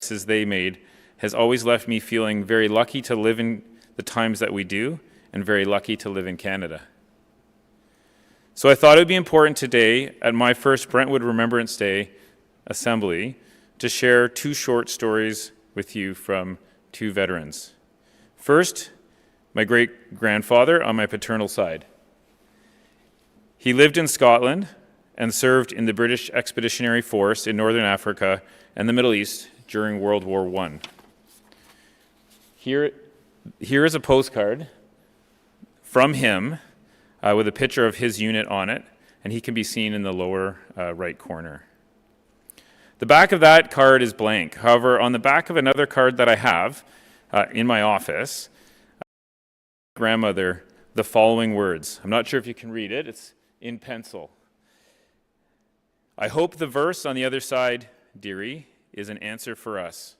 they made has always left me feeling very lucky to live in the times that we do and very lucky to live in Canada. So I thought it would be important today at my first Brentwood Remembrance Day assembly to share two short stories with you from two veterans. First, my great-grandfather on my paternal side. He lived in Scotland and served in the British Expeditionary Force in Northern Africa and the Middle East during World War I. Here is a postcard from him with a picture of his unit on it, and he can be seen in the lower right corner. The back of that card is blank. However, on the back of another card that I have in my office, grandmother, the following words. I'm not sure if you can read it. It's in pencil. I hope the verse on the other side, dearie, is an answer for us.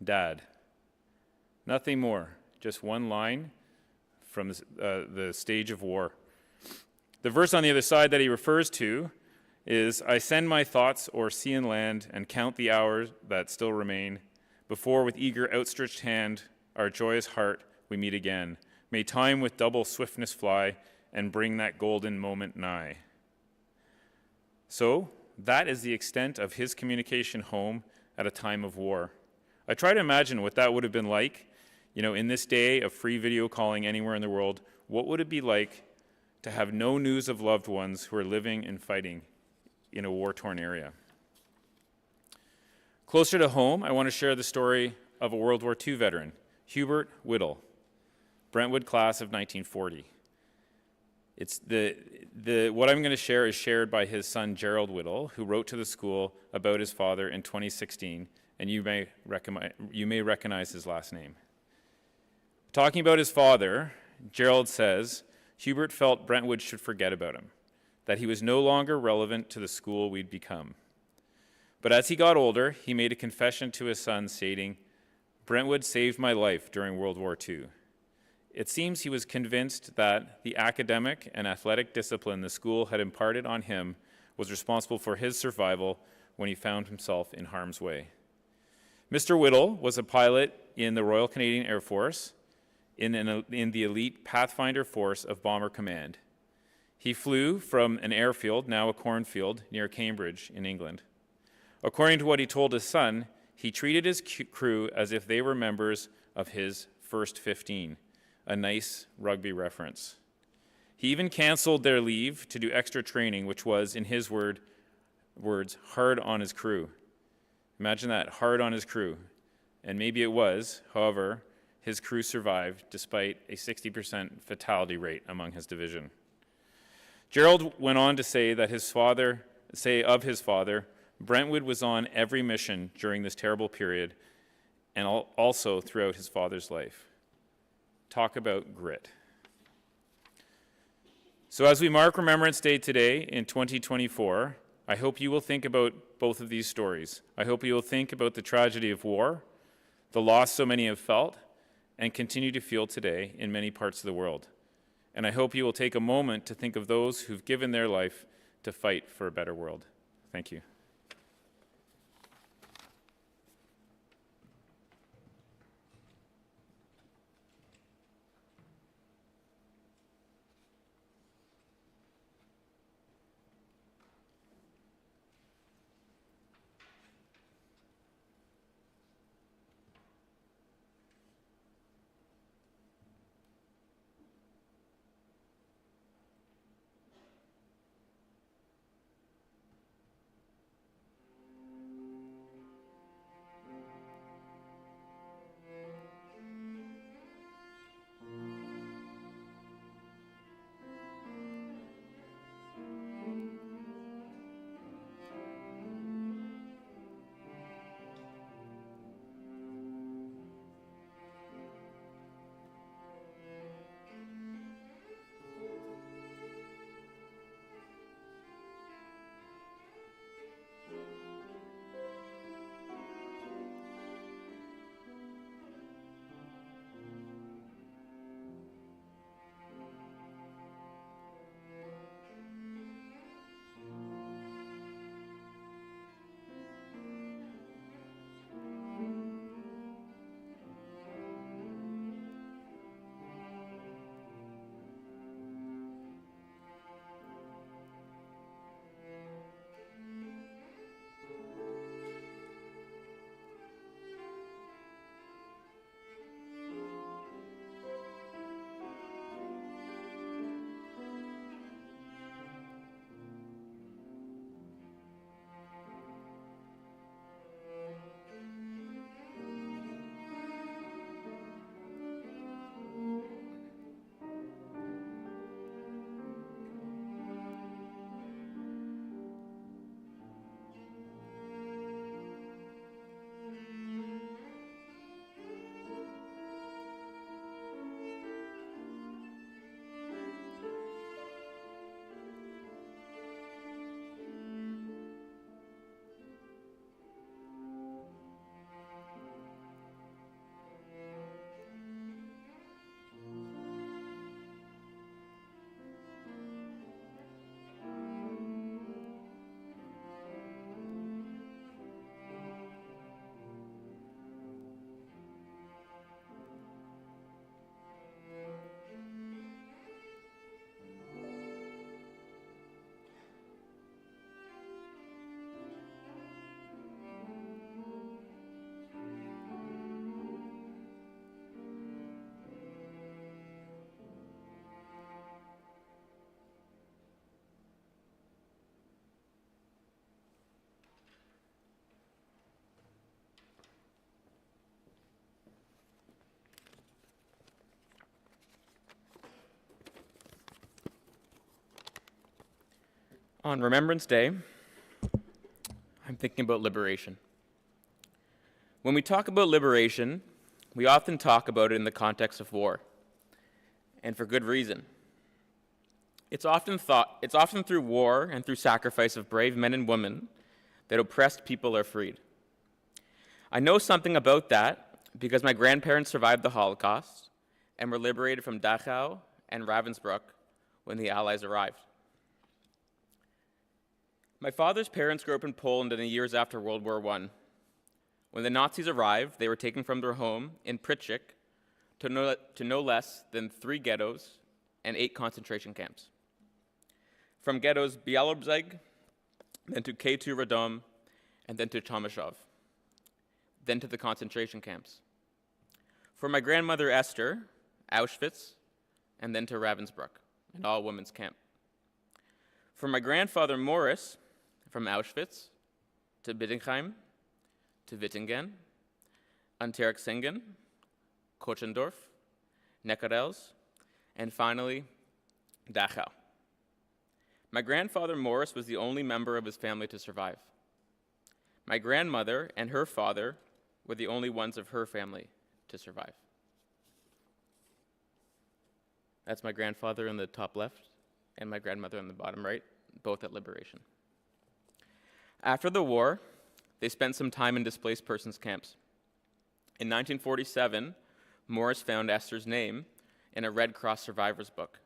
Dad. Nothing more. Just one line from the stage of war. The verse on the other side that he refers to is, I send my thoughts o'er sea and land and count the hours that still remain, before with eager outstretched hand, our joyous heart, we meet again. May time with double swiftness fly and bring that golden moment nigh. So, that is the extent of his communication home at a time of war. I try to imagine what that would have been like, in this day of free video calling anywhere in the world. What would it be like to have no news of loved ones who are living and fighting in a war-torn area? Closer to home, I want to share the story of a World War II veteran, Hubert Whittle, Brentwood class of 1940. It's what I'm going to share is shared by his son Gerald Whittle, who wrote to the school about his father in 2016, and you may recognize his last name. Talking about his father, Gerald says, Hubert felt Brentwood should forget about him, that he was no longer relevant to the school we'd become. But as he got older, he made a confession to his son stating, Brentwood saved my life during World War II. It seems he was convinced that the academic and athletic discipline the school had imparted on him was responsible for his survival when he found himself in harm's way. Mr. Whittle was a pilot in the Royal Canadian Air Force in the elite Pathfinder Force of Bomber Command. He flew from an airfield, now a cornfield, near Cambridge in England. According to what he told his son, he treated his crew as if they were members of his first 15, a nice rugby reference. He even canceled their leave to do extra training, which was, in his words, hard on his crew. Imagine that, hard on his crew. And maybe it was, however, his crew survived despite a 60% fatality rate among his division. Gerald went on to say of his father, Brentwood was on every mission during this terrible period and also throughout his father's life. Talk about grit. So as we mark Remembrance Day today in 2024, I hope you will think about both of these stories. I hope you will think about the tragedy of war, the loss so many have felt, and continue to feel today in many parts of the world. And I hope you will take a moment to think of those who've given their life to fight for a better world. Thank you. On Remembrance Day, I'm thinking about liberation. When we talk about liberation, we often talk about it in the context of war, and for good reason. It's often through war and through sacrifice of brave men and women that oppressed people are freed. I know something about that because my grandparents survived the Holocaust and were liberated from Dachau and Ravensbrück when the Allies arrived. My father's parents grew up in Poland in the years after World War I. When the Nazis arrived, they were taken from their home in Pricek to no less than 3 ghettos and 8 concentration camps. From ghettos Białobrzeg, then to K2 Radom, and then to Tomaszów, then to the concentration camps. For my grandmother Esther, Auschwitz, and then to Ravensbrück, an all-women's camp. For my grandfather Morris, from Auschwitz to Bittingheim, to Wittingen, Unterexingen, Kochendorf, Neckarels, and finally, Dachau. My grandfather Morris was the only member of his family to survive. My grandmother and her father were the only ones of her family to survive. That's my grandfather in the top left and my grandmother in the bottom right, both at liberation. After the war, they spent some time in displaced persons camps. In 1947, Morris found Esther's name in a Red Cross survivor's book.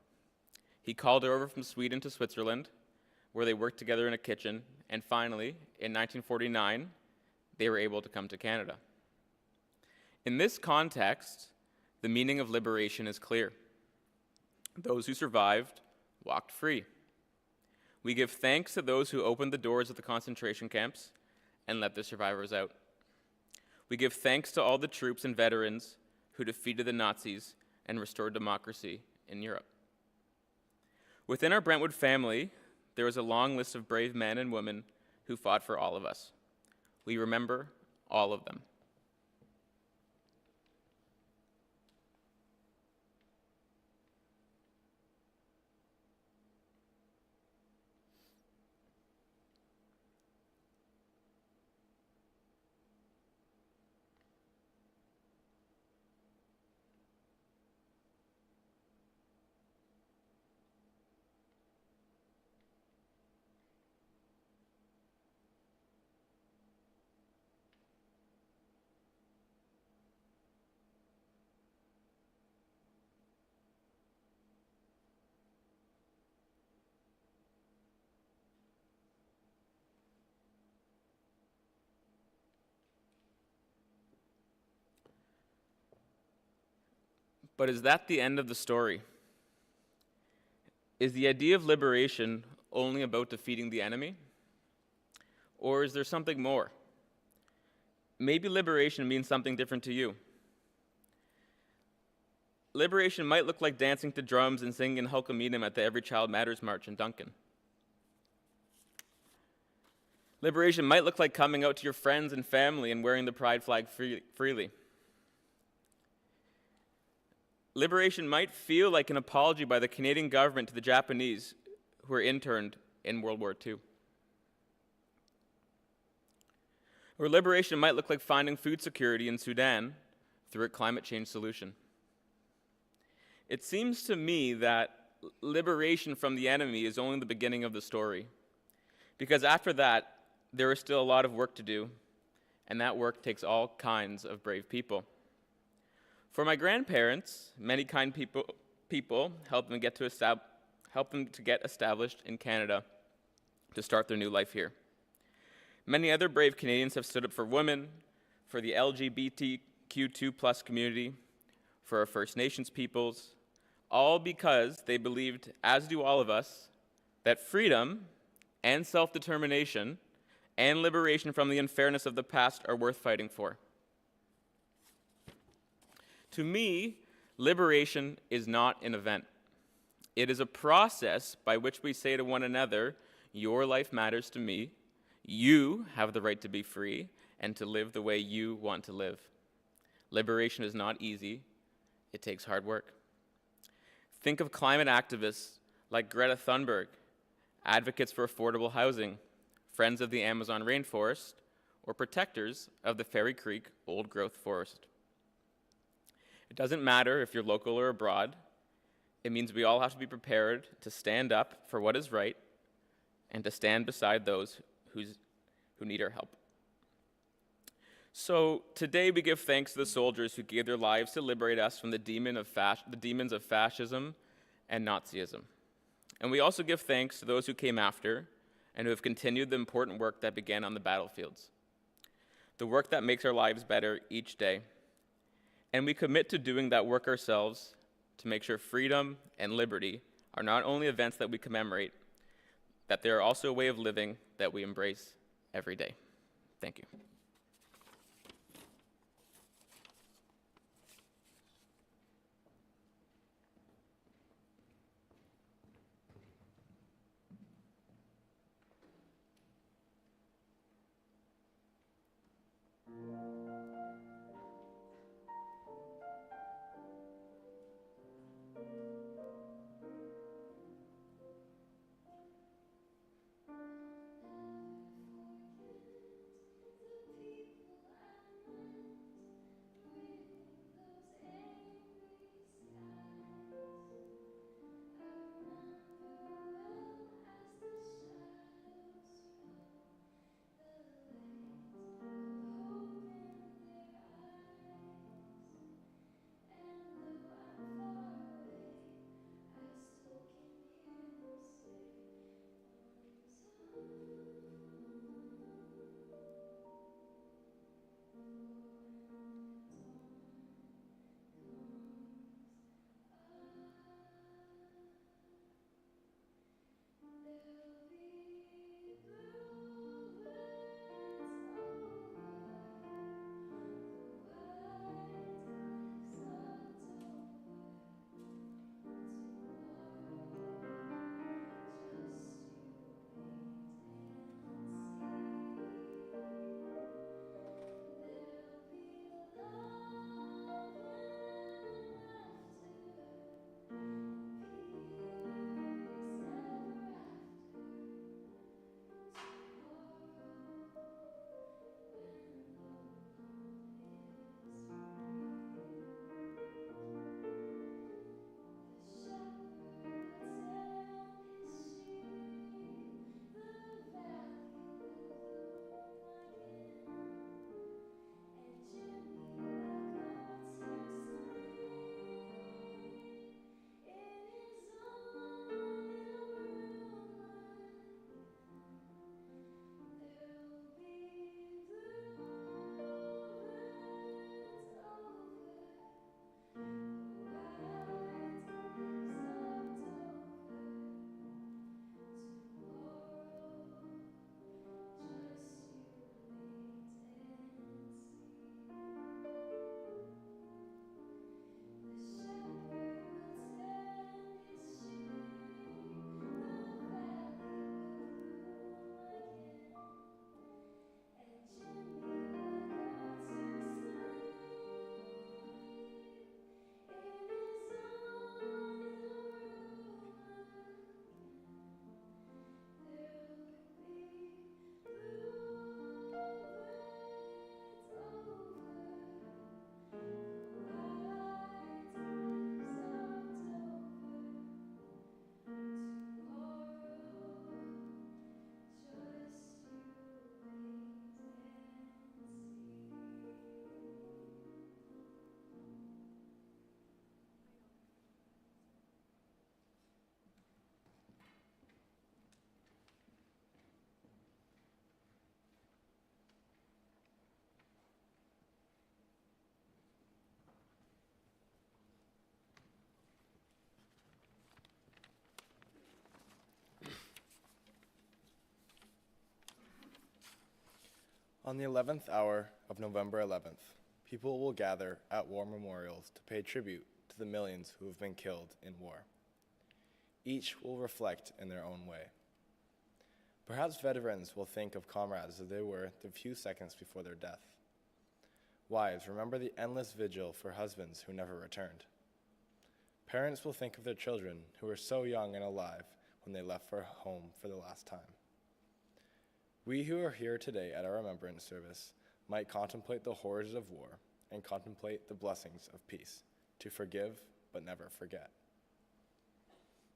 He called her over from Sweden to Switzerland, where they worked together in a kitchen, and finally, in 1949, they were able to come to Canada. In this context, the meaning of liberation is clear. Those who survived walked free. We give thanks to those who opened the doors of the concentration camps and let the survivors out. We give thanks to all the troops and veterans who defeated the Nazis and restored democracy in Europe. Within our Brentwood family, there is a long list of brave men and women who fought for all of us. We remember all of them. But is that the end of the story? Is the idea of liberation only about defeating the enemy? Or is there something more? Maybe liberation means something different to you. Liberation might look like dancing to drums and singing in Hulkameenum at the Every Child Matters March in Duncan. Liberation might look like coming out to your friends and family and wearing the pride flag freely. Liberation might feel like an apology by the Canadian government to the Japanese who were interned in World War II. Or liberation might look like finding food security in Sudan through a climate change solution. It seems to me that liberation from the enemy is only the beginning of the story, because after that, there is still a lot of work to do, and that work takes all kinds of brave people. For my grandparents, many kind people helped them to get established in Canada to start their new life here. Many other brave Canadians have stood up for women, for the LGBTQ2+ community, for our First Nations peoples, all because they believed, as do all of us, that freedom and self-determination and liberation from the unfairness of the past are worth fighting for. To me, liberation is not an event. It is a process by which we say to one another, your life matters to me, you have the right to be free, and to live the way you want to live. Liberation is not easy. It takes hard work. Think of climate activists like Greta Thunberg, advocates for affordable housing, friends of the Amazon rainforest, or protectors of the Fairy Creek old-growth forest. It doesn't matter if you're local or abroad. It means we all have to be prepared to stand up for what is right and to stand beside those who need our help. So today we give thanks to the soldiers who gave their lives to liberate us from the demons of fascism and Nazism. And we also give thanks to those who came after and who have continued the important work that began on the battlefields, the work that makes our lives better each day. And we commit to doing that work ourselves to make sure freedom and liberty are not only events that we commemorate, that they are also a way of living that we embrace every day. Thank you. On the 11th hour of November 11th, people will gather at war memorials to pay tribute to the millions who have been killed in war. Each will reflect in their own way. Perhaps veterans will think of comrades as they were the few seconds before their death. Wives, remember the endless vigil for husbands who never returned. Parents will think of their children who were so young and alive when they left for home for the last time. We who are here today at our Remembrance service might contemplate the horrors of war and contemplate the blessings of peace, to forgive but never forget.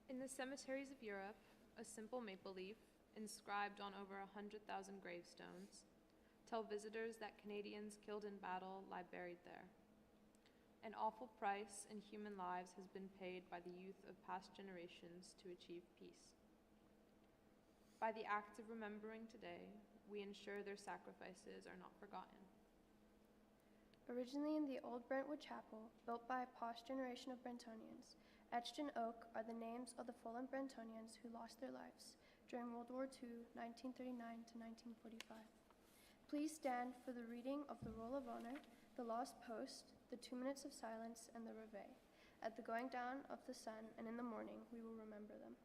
In the cemeteries of Europe, a simple maple leaf, inscribed on over 100,000 gravestones, tell visitors that Canadians killed in battle lie buried there. An awful price in human lives has been paid by the youth of past generations to achieve peace. By the act of remembering today, we ensure their sacrifices are not forgotten. Originally in the old Brentwood chapel, built by a past generation of Brentonians, etched in oak are the names of the fallen Brentonians who lost their lives during World War II, 1939 to 1945. Please stand for the reading of the Roll of Honor, the Lost Post, the 2 minutes of silence, and the Reveille. At the going down of the sun and in the morning, we will remember them.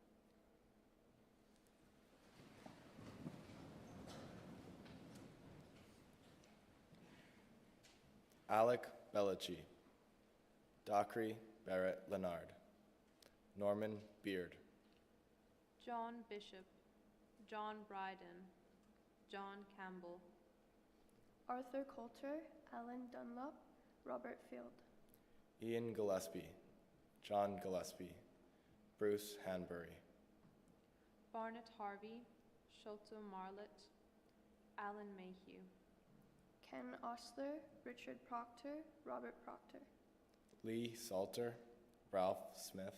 Alec Bellici, Dockery Barrett Leonard, Norman Beard, John Bishop, John Bryden, John Campbell, Arthur Coulter, Alan Dunlop, Robert Field, Ian Gillespie, John Gillespie, Bruce Hanbury, Barnett Harvey, Sholto Marlett, Alan Mayhew, Ken Osler, Richard Proctor, Robert Proctor, Lee Salter, Ralph Smith,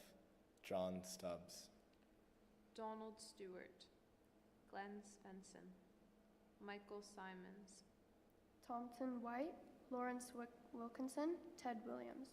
John Stubbs, Donald Stewart, Glenn Svensson, Michael Simons, Thompson White, Lawrence Wilkinson, Ted Williams.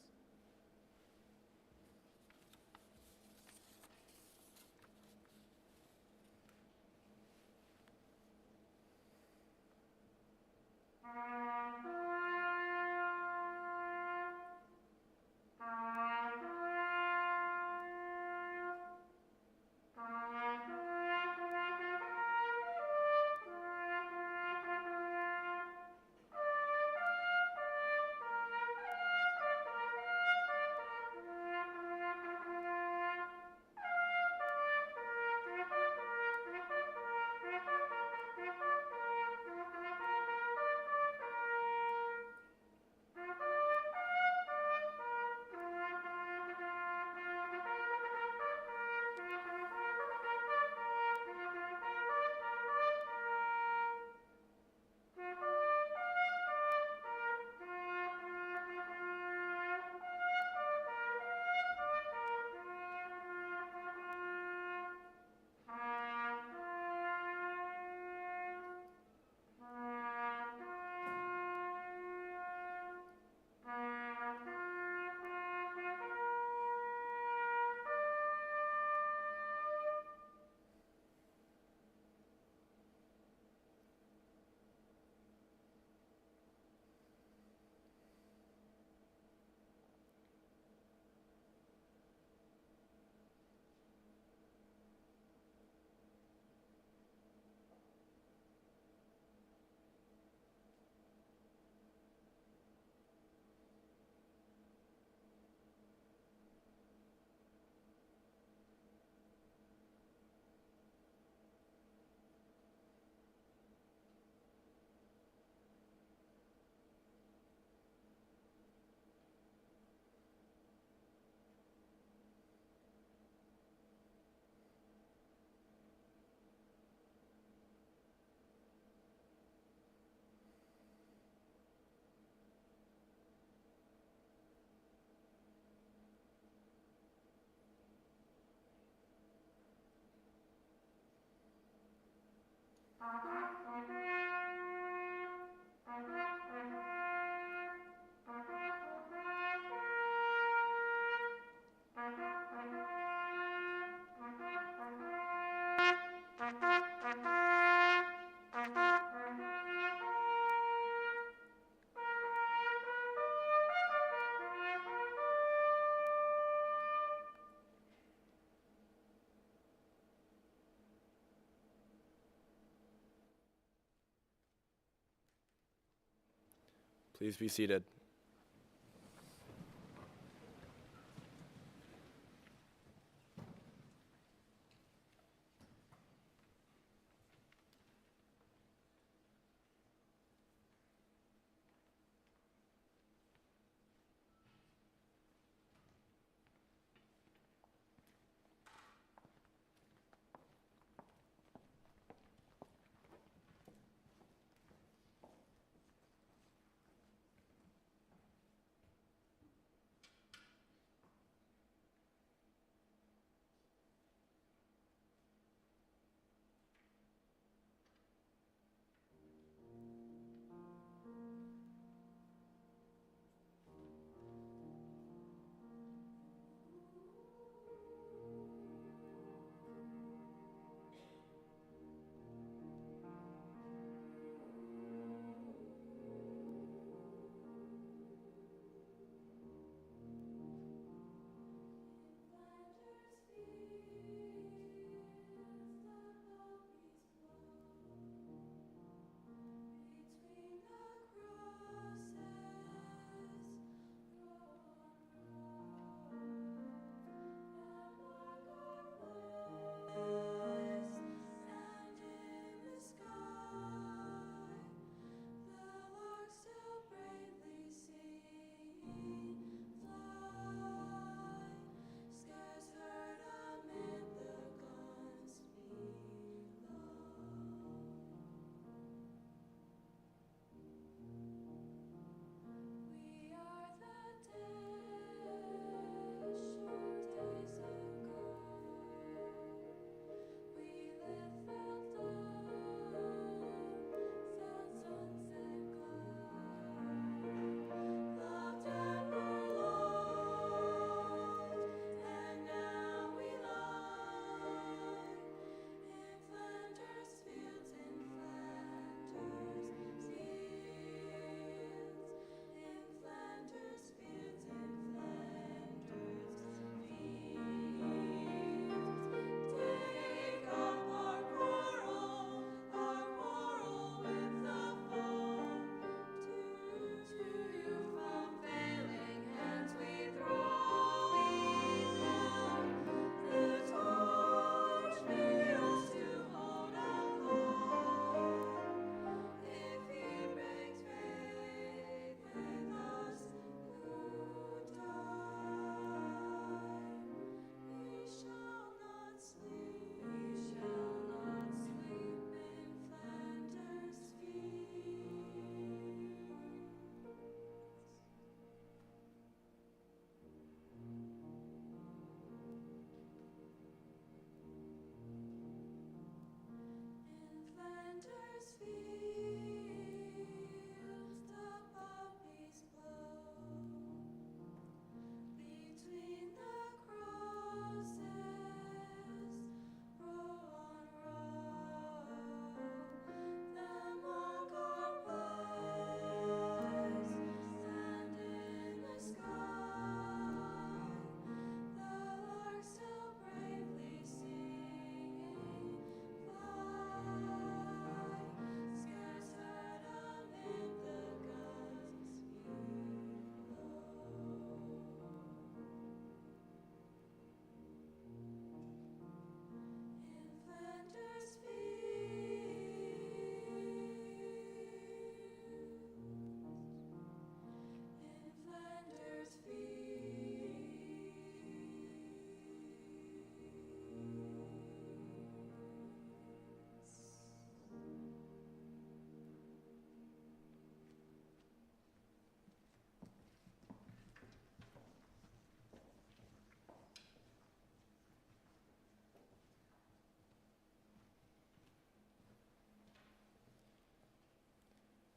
Please be seated.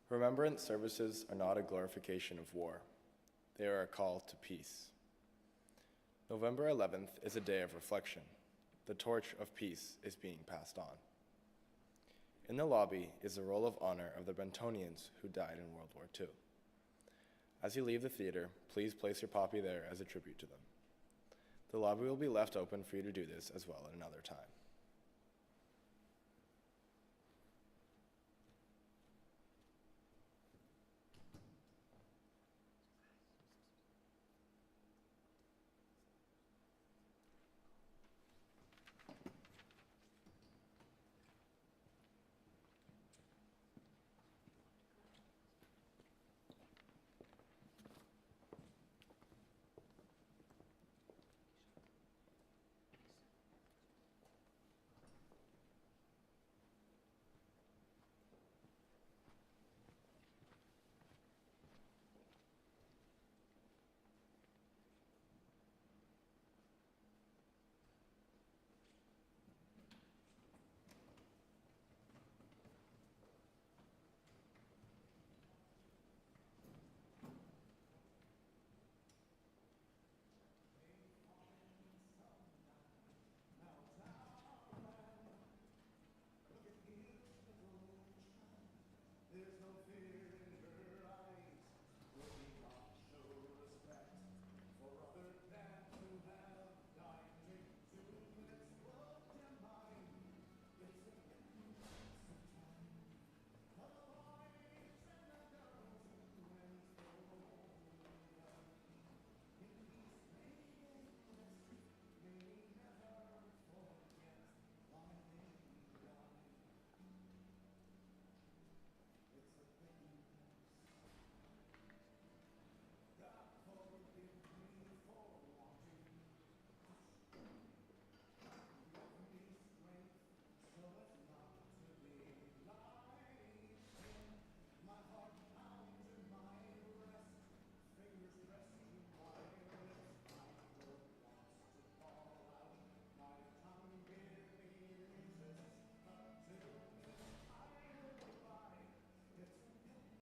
Remembrance services are not a glorification of war. They are a call to peace. November 11th is a day of reflection. The torch of peace is being passed on. In the lobby is the roll of honor of the Brentonians who died in World War II. As you leave the theater, please place your poppy there as a tribute to them. The lobby will be left open for you to do this as well at another time.